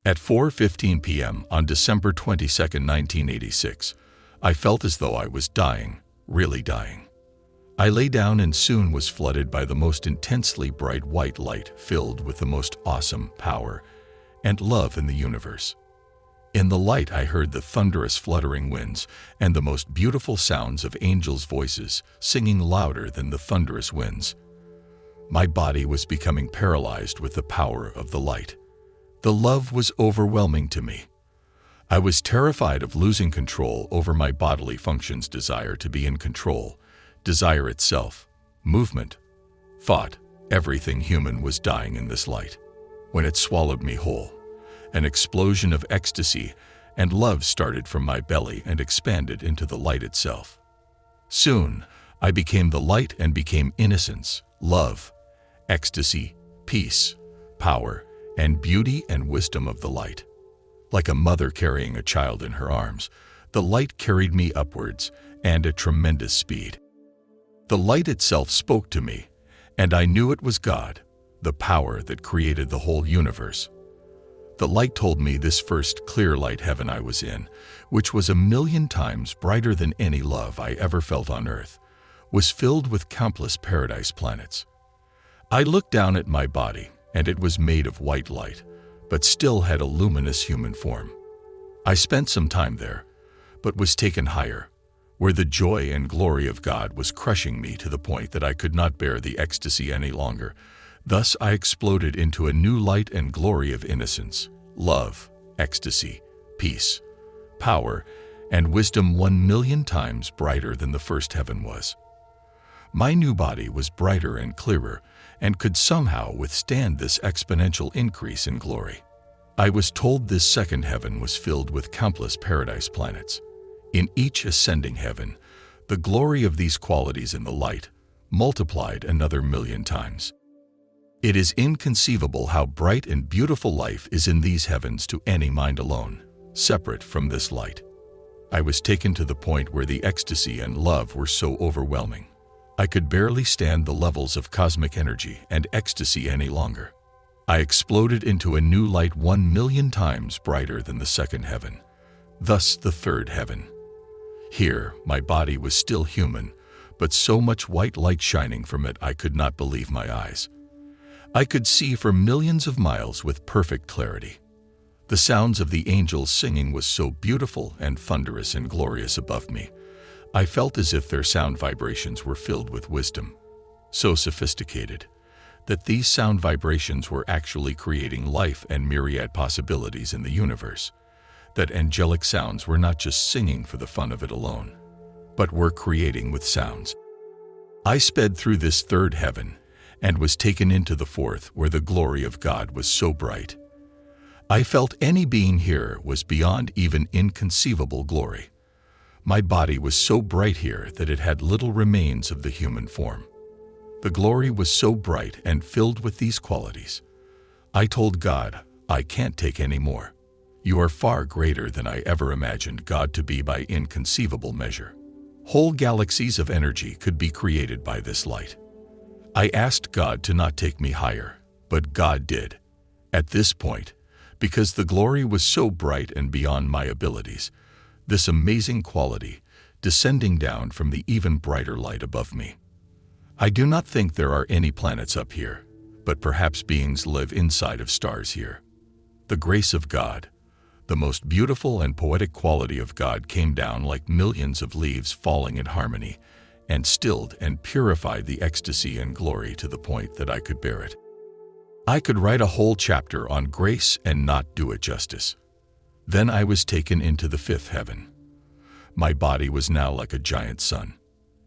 At 4:15 p.m. on December 22, 1986, I felt as though I was dying, really dying. I lay down and soon was flooded by the most intensely bright white light filled with the most awesome power and love in the universe. In the light I heard the thunderous fluttering winds and the most beautiful sounds of angels' voices singing louder than the thunderous winds. My body was becoming paralyzed with the power of the light. The love was overwhelming to me. I was terrified of losing control over my bodily functions, desire to be in control, desire itself, movement, thought. Everything human was dying in this light. When it swallowed me whole, an explosion of ecstasy and love started from my belly and expanded into the light itself. Soon, I became the light and became innocence, love, ecstasy, peace, power, and beauty and wisdom of the light. Like a mother carrying a child in her arms, the light carried me upwards and at tremendous speed. The light itself spoke to me, and I knew it was God, the power that created the whole universe. The light told me this first clear light heaven I was in, which was 1,000,000 times brighter than any love I ever felt on earth, was filled with countless paradise planets. I looked down at my body, and it was made of white light, but still had a luminous human form. I spent some time there, but was taken higher, where the joy and glory of God was crushing me to the point that I could not bear the ecstasy any longer. Thus I exploded into a new light and glory of innocence, love, ecstasy, peace, power, and wisdom 1,000,000 times brighter than the first heaven was. My new body was brighter and clearer and could somehow withstand this exponential increase in glory. I was told this second heaven was filled with countless paradise planets. In each ascending heaven, the glory of these qualities in the light multiplied another 1,000,000 times. It is inconceivable how bright and beautiful life is in these heavens to any mind alone, separate from this light. I was taken to the point where the ecstasy and love were so overwhelming. I could barely stand the levels of cosmic energy and ecstasy any longer. I exploded into a new light 1,000,000 times brighter than the second heaven, thus the third heaven. Here, my body was still human, but so much white light shining from it I could not believe my eyes. I could see for millions of miles with perfect clarity. The sounds of the angels singing was so beautiful and thunderous and glorious above me. I felt as if their sound vibrations were filled with wisdom, so sophisticated that these sound vibrations were actually creating life and myriad possibilities in the universe, that angelic sounds were not just singing for the fun of it alone, but were creating with sounds. I sped through this third heaven and was taken into the fourth, where the glory of God was so bright. I felt any being here was beyond even inconceivable glory. My body was so bright here that it had little remains of the human form. The glory was so bright and filled with these qualities. I told God, I can't take any more. You are far greater than I ever imagined God to be by inconceivable measure. Whole galaxies of energy could be created by this light. I asked God to not take me higher, but God did. At this point, because the glory was so bright and beyond my abilities, this amazing quality descending down from the even brighter light above me. I do not think there are any planets up here, but perhaps beings live inside of stars here. The grace of God, the most beautiful and poetic quality of God, came down like millions of leaves falling in harmony, and stilled and purified the ecstasy and glory to the point that I could bear it. I could write a whole chapter on grace and not do it justice. Then I was taken into the fifth heaven. My body was now like a giant sun.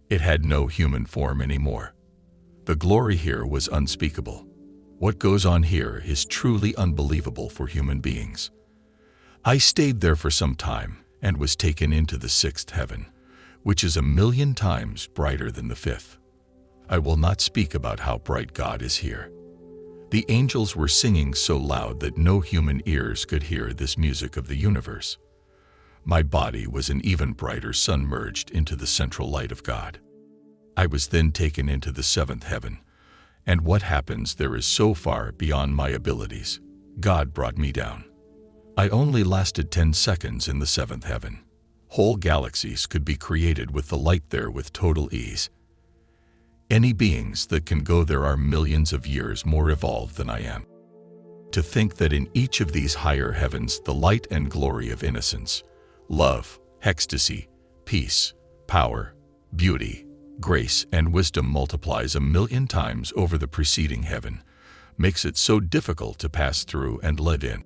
It had no human form anymore. The glory here was unspeakable. What goes on here is truly unbelievable for human beings. I stayed there for some time and was taken into the sixth heaven, which is 1,000,000 times brighter than the fifth. I will not speak about how bright God is here. The angels were singing so loud that no human ears could hear this music of the universe. My body was an even brighter sun merged into the central light of God. I was then taken into the seventh heaven, and what happens there is so far beyond my abilities. God brought me down. I only lasted 10 seconds in the seventh heaven. Whole galaxies could be created with the light there with total ease. Any beings that can go there are millions of years more evolved than I am. To think that in each of these higher heavens the light and glory of innocence, love, ecstasy, peace, power, beauty, grace, and wisdom multiplies 1,000,000 times over the preceding heaven, makes it so difficult to pass through and live in.